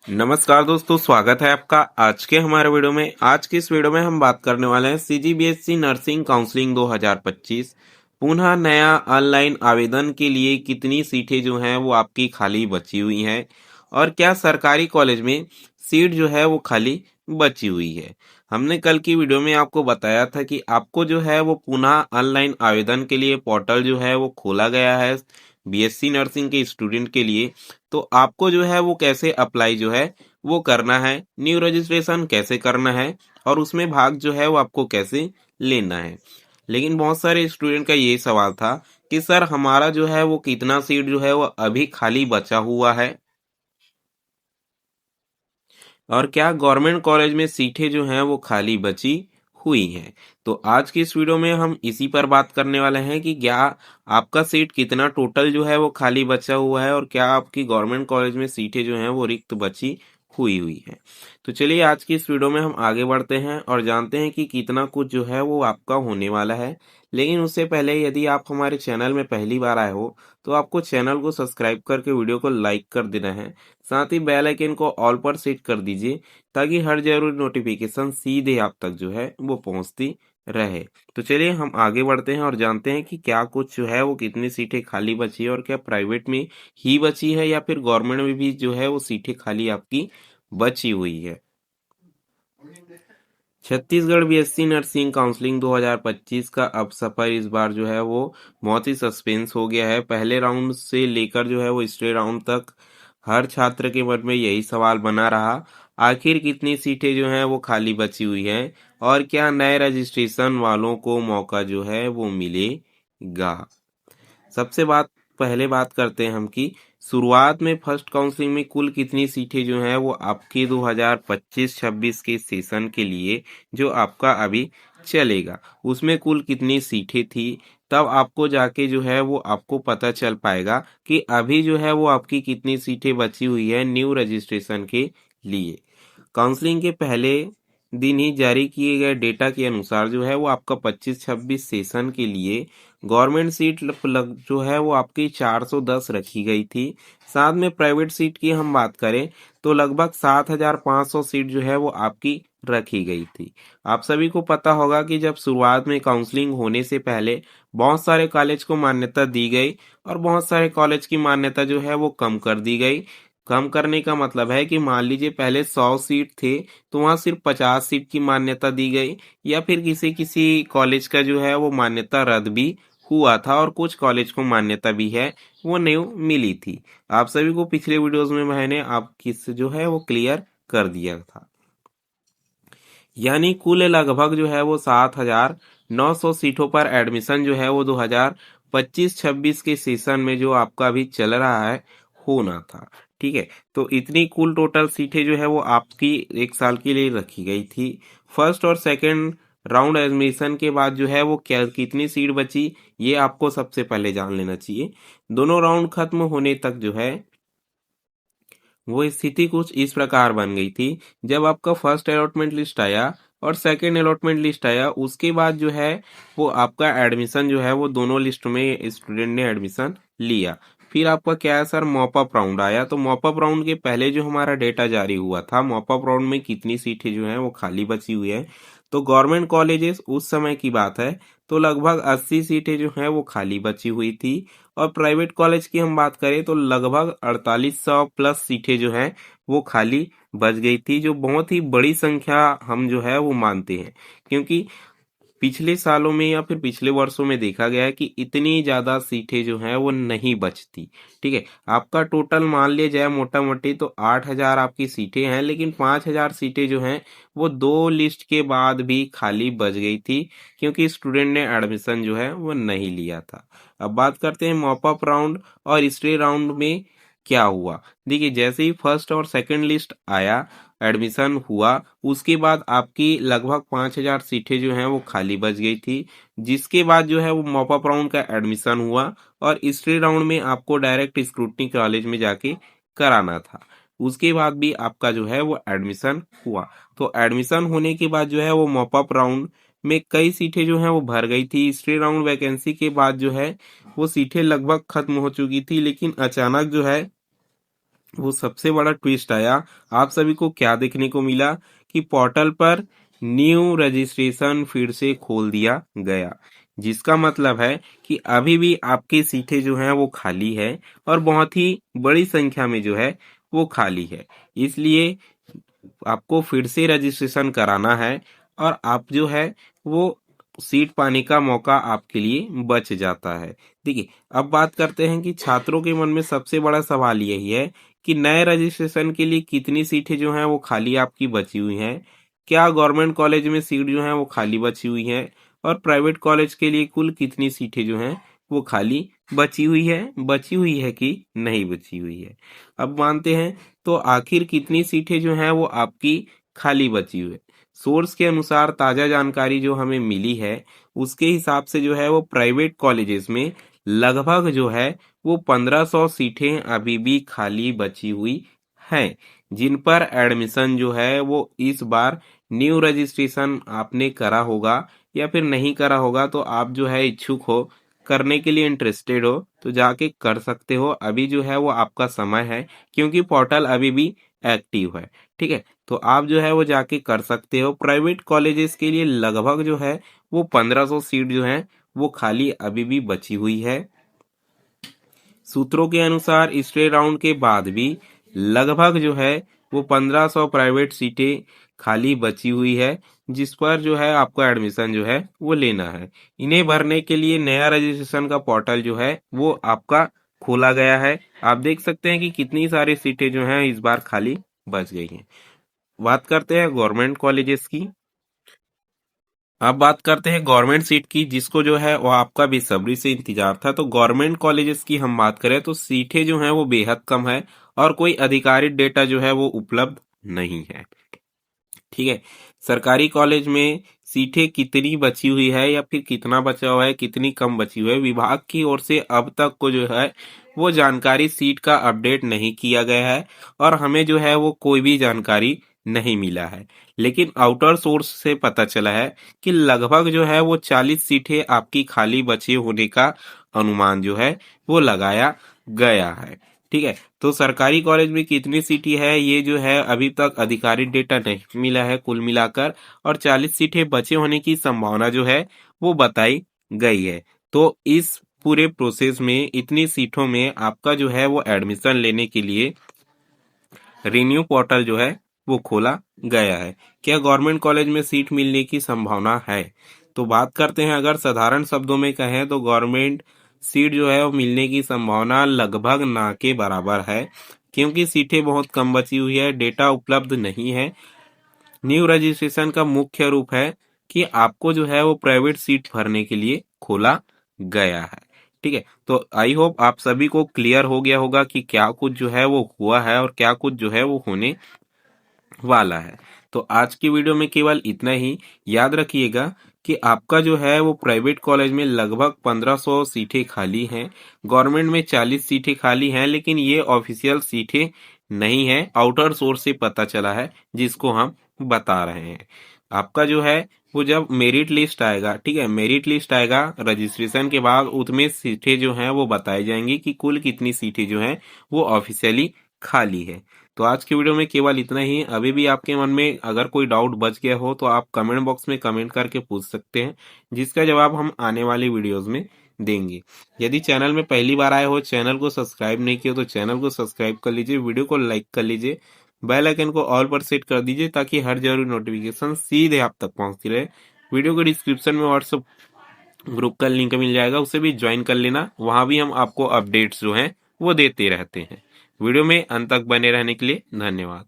नमस्कार दोस्तों, स्वागत है आपका आज के हमारे वीडियो में। आज की इस वीडियो में हम बात करने वाले हैं सीजीबीएसई नर्सिंग काउंसलिंग 2025 पुनः नया ऑनलाइन आवेदन के लिए कितनी सीटें जो हैं वो आपकी खाली बची हुई हैं और क्या सरकारी कॉलेज में सीट जो है वो खाली बची हुई है। हमने कल की वीडियो में आपको बताया था कि आपको जो है वो पुनः ऑनलाइन आवेदन के लिए पोर्टल जो है वो खोला गया है बीएससी नर्सिंग के स्टूडेंट के लिए। तो आपको जो है वो कैसे अप्लाई जो है वो करना है, न्यू रजिस्ट्रेशन कैसे करना है और उसमें भाग जो है वो आपको कैसे लेना है। लेकिन बहुत सारे स्टूडेंट का ये सवाल था कि सर हमारा जो है वो कितना सीट जो है वो अभी खाली बचा हुआ है और क्या गवर्नमेंट कॉलेज में सीटें जो हैं वो खाली बची हुई हैं। तो आज की इस वीडियो में हम इसी पर बात करने वाले हैं कि क्या आपका सीट कितना टोटल जो है वो खाली बचा हुआ है और क्या आपकी गवर्नमेंट कॉलेज में सीटें जो हैं वो रिक्त बची हुई है। तो चलिए आज की इस वीडियो में हम आगे बढ़ते हैं और जानते हैं कि कितना कुछ जो है वो आपका होने वाला है। लेकिन उससे पहले यदि आप हमारे चैनल में पहली बार आए हो तो आपको चैनल को सब्सक्राइब करके वीडियो को लाइक कर देना है। साथ ही बेल आइकन को ऑल पर सेट कर दीजिए ताकि हर जरूरी नोटिफिकेशन सीधे आप तक जो है वो पहुंचती रहे। तो चलिए हम आगे बढ़ते हैं और जानते हैं कि क्या कुछ जो है वो कितनी सीटें खाली बची है और क्या प्राइवेट में ही बची है या फिर गवर्नमेंट में भी जो है वो सीटें खाली आपकी बची हुई है। छत्तीसगढ़ बीएससी नर्सिंग काउंसलिंग 2025 का अब सफर इस बार जो है वो बहुत ही सस्पेंस हो गया है। पहले राउंड से लेकर जो है वो स्टे राउंड तक हर छात्र के मन में यही सवाल बना रहा, आखिर कितनी सीटें जो हैं वो खाली बची हुई हैं और क्या नए रजिस्ट्रेशन वालों को मौका जो है वो मिलेगा। सबसे पहले बात करते हैं हम कि शुरुआत में फर्स्ट काउंसलिंग में कुल कितनी सीटें जो हैं वो आपके 2025-26 के सेशन के लिए जो आपका अभी चलेगा उसमें कुल कितनी सीटें थी। तब आपको जाके जो है वो आपको पता चल पाएगा कि अभी जो है वो आपकी कितनी सीटें बची हुई है न्यू रजिस्ट्रेशन के लिए। काउंसलिंग के पहले दिन ही जारी किए गए डेटा के अनुसार जो है वो आपका 25-26 सेशन के लिए गवर्नमेंट सीट जो है वो आपकी 410 रखी गई थी। साथ में प्राइवेट सीट की हम बात करें तो लगभग 7500 सीट जो है वो आपकी रखी गई थी। आप सभी को पता होगा कि जब शुरुआत में काउंसलिंग होने से पहले बहुत सारे कॉलेज को मान्यता दी गई और बहुत सारे कॉलेज की मान्यता जो है वो कम कर दी गई। कम करने का मतलब है कि मान लीजिए पहले 100 सीट थे तो वहां सिर्फ 50 सीट की मान्यता दी गई या फिर किसी किसी कॉलेज का जो है वो मान्यता रद्द भी हुआ था और कुछ कॉलेज को मान्यता भी है वो न्यू मिली थी। आप सभी को पिछले वीडियोस में मैंने आप किस जो है वो क्लियर कर दिया था। यानी कुल लगभग जो है वो 7900 सीटों पर एडमिशन जो है वो 2025-26 के सेशन में जो आपका अभी चल रहा है होना था। ठीक है, तो इतनी कुल टोटल सीटें जो है वो आपकी एक साल के लिए रखी गई थी। फर्स्ट और सेकंड राउंड एडमिशन के बाद जो है वो क्या कितनी सीट बची ये आपको सबसे पहले जान लेना चाहिए। दोनों राउंड खत्म होने तक जो है वो स्थिति कुछ इस प्रकार बन गई थी। जब आपका फर्स्ट अलॉटमेंट लिस्ट आया और सेकेंड अलॉटमेंट लिस्ट आया उसके बाद जो है वो आपका एडमिशन जो है वो दोनों लिस्ट में स्टूडेंट ने एडमिशन लिया। फिर आपका क्या है सर, मॉप अप राउंड आया। तो मॉप अप राउंड के पहले जो हमारा डेटा जारी हुआ था मॉप अप राउंड में कितनी सीटें जो है वो खाली बची हुई है। तो गवर्नमेंट कॉलेजेस उस समय की बात है तो लगभग 80 सीटें जो है वो खाली बची हुई थी और प्राइवेट कॉलेज की हम बात करें तो लगभग 4800 प्लस सीटें जो हैं वो खाली बच गई थी, जो बहुत ही बड़ी संख्या हम जो है वो मानते हैं क्योंकि पिछले सालों में या फिर पिछले वर्षों में देखा गया है कि इतनी ज्यादा सीटें जो हैं वो नहीं बचती। ठीक है, आपका टोटल मान लिया जाए मोटा मोटी तो 8000 आपकी सीटें हैं लेकिन 5000 सीटें जो हैं वो दो लिस्ट के बाद भी खाली बच गई थी क्योंकि स्टूडेंट ने एडमिशन जो है वो नहीं लिया था। अब बात करते हैं मॉप अप राउंड और स्टे राउंड में क्या हुआ। देखिए जैसे ही फर्स्ट और सेकंड लिस्ट आया एडमिशन हुआ उसके बाद आपकी लगभग 5000 सीटें जो हैं वो खाली बच गई थी, जिसके बाद जो है वो मॉप अप राउंड का एडमिशन हुआ और स्टे राउंड में आपको डायरेक्ट स्क्रूटनी कॉलेज में जाके कराना था। उसके बाद भी आपका जो है वो एडमिशन हुआ। तो एडमिशन होने के बाद जो है वो मॉप अप राउंड में कई सीटें जो हैं वो भर गई थी। स्टे राउंड वैकेंसी के बाद जो है वो सीटें लगभग खत्म हो चुकी थी लेकिन अचानक जो है वो सबसे बड़ा ट्विस्ट आया, आप सभी को क्या देखने को मिला कि पोर्टल पर न्यू रजिस्ट्रेशन फिर से खोल दिया गया, जिसका मतलब है कि अभी भी आपकी सीटें जो हैं वो खाली है और बहुत ही बड़ी संख्या में जो है वो खाली है। इसलिए आपको फिर से रजिस्ट्रेशन कराना है और आप जो है वो सीट पाने का मौका आपके लिए बच जाता है। देखिए, अब बात करते हैं कि छात्रों के मन में सबसे बड़ा सवाल यही है कि नए रजिस्ट्रेशन के लिए कितनी सीटें जो हैं वो खाली आपकी बची हुई हैं, क्या गवर्नमेंट कॉलेज में सीट जो है वो खाली बची हुई है और प्राइवेट कॉलेज के लिए कुल कितनी सीटें जो हैं वो खाली बची हुई है कि नहीं बची हुई है। अब मानते हैं, तो आखिर कितनी सीटें जो हैं वो आपकी खाली बची हुई है। सोर्स के अनुसार ताजा जानकारी जो हमें मिली है उसके हिसाब से जो है वो प्राइवेट कॉलेजेस में लगभग जो है वो 1500 सीटें अभी भी खाली बची हुई हैं, जिन पर एडमिशन जो है वो इस बार न्यू रजिस्ट्रेशन आपने करा होगा या फिर नहीं करा होगा, तो आप जो है इच्छुक हो, करने के लिए इंटरेस्टेड हो तो जाके कर सकते हो। अभी जो है वो आपका समय है, क्योंकि पोर्टल अभी भी एक्टिव है। ठीक है, तो आप जो है वो जाके कर सकते हो। प्राइवेट कॉलेजेस के लिए लगभग जो है वो 1500 सीट जो है वो खाली अभी भी बची हुई है। सूत्रों के अनुसार स्टे राउंड के बाद भी लगभग जो है वो 1500 प्राइवेट सीटें खाली बची हुई है, जिस पर जो है आपको एडमिशन जो है वो लेना है। इन्हें भरने के लिए नया रजिस्ट्रेशन का पोर्टल जो है वो आपका खोला गया है। आप देख सकते हैं कि कितनी सारी सीटें जो हैं इस बार खाली बच गई हैं। बात करते हैं गवर्नमेंट कॉलेजेस की। अब बात करते हैं गवर्नमेंट सीट की, जिसको जो है वो आपका बेसब्री से इंतजार था। तो गवर्नमेंट कॉलेजेस की हम बात करें तो सीटें जो हैं वो बेहद कम है और कोई आधिकारिक डेटा जो है वो उपलब्ध नहीं है। ठीक है, सरकारी कॉलेज में सीटें कितनी बची हुई है या फिर कितना बचा हुआ है, कितनी कम बची हुई है, विभाग की ओर से अब तक को जो है वो जानकारी सीट का अपडेट नहीं किया गया है और हमें जो है वो कोई भी जानकारी नहीं मिला है। लेकिन आउटर सोर्स से पता चला है कि लगभग जो है वो 40 सीटें आपकी खाली बचे होने का अनुमान जो है वो लगाया गया है। ठीक है, तो सरकारी कॉलेज में कितनी सीटें है ये जो है अभी तक आधिकारिक डेटा नहीं मिला है कुल मिलाकर, और 40 सीटें बचे होने की संभावना जो है वो बताई गई है। तो इस पूरे प्रोसेस में इतनी सीटों में आपका जो है वो एडमिशन लेने के लिए रिन्यू पोर्टल जो है वो खोला गया है। क्या गवर्नमेंट कॉलेज में सीट मिलने की संभावना है? तो बात करते हैं, अगर साधारण शब्दों में कहें तो गवर्नमेंट सीट जो है वो मिलने की संभावना लगभग ना के बराबर है, क्योंकि सीटें बहुत कम बची हुई है, डेटा उपलब्ध नहीं है। न्यू रजिस्ट्रेशन का मुख्य रूप है कि आपको जो है वो प्राइवेट सीट भरने के लिए खोला गया है। ठीक है, तो आई होप आप सभी को क्लियर हो गया होगा कि क्या कुछ जो है वो हुआ है और क्या कुछ जो है वो होने वाला है। तो आज की वीडियो में केवल इतना ही। याद रखिएगा कि आपका जो है वो प्राइवेट कॉलेज में लगभग 1500 सीटें खाली हैं, गवर्नमेंट में 40 सीटें खाली हैं, लेकिन ये ऑफिशियल सीटें नहीं है, आउटर सोर्स से पता चला है जिसको हम बता रहे हैं। आपका जो है वो जब मेरिट लिस्ट आएगा, ठीक है, मेरिट लिस्ट आएगा रजिस्ट्रेशन के बाद, उसमें सीटें जो हैं वो बताई जाएंगी कि कुल कितनी सीटें जो हैं वो ऑफिशियली खाली है। तो आज की वीडियो में केवल इतना ही। अभी भी आपके मन में अगर कोई डाउट बच गया हो तो आप कमेंट बॉक्स में कमेंट करके पूछ सकते हैं, जिसका जवाब हम आने वाली वीडियोस में देंगे। यदि चैनल में पहली बार आए हो, चैनल को सब्सक्राइब नहीं किया तो चैनल को सब्सक्राइब कर लीजिए, वीडियो को लाइक कर लीजिए, बेल आइकन को ऑल पर सेट कर दीजिए ताकि हर जरूरी नोटिफिकेशन सीधे आप तक पहुंचती रहे। वीडियो के डिस्क्रिप्शन में व्हाट्सएप ग्रुप का लिंक मिल जाएगा, उसे भी ज्वाइन कर लेना, वहां भी हम आपको अपडेट्स जो हैं वो देते रहते हैं। वीडियो में अंत तक बने रहने के लिए धन्यवाद।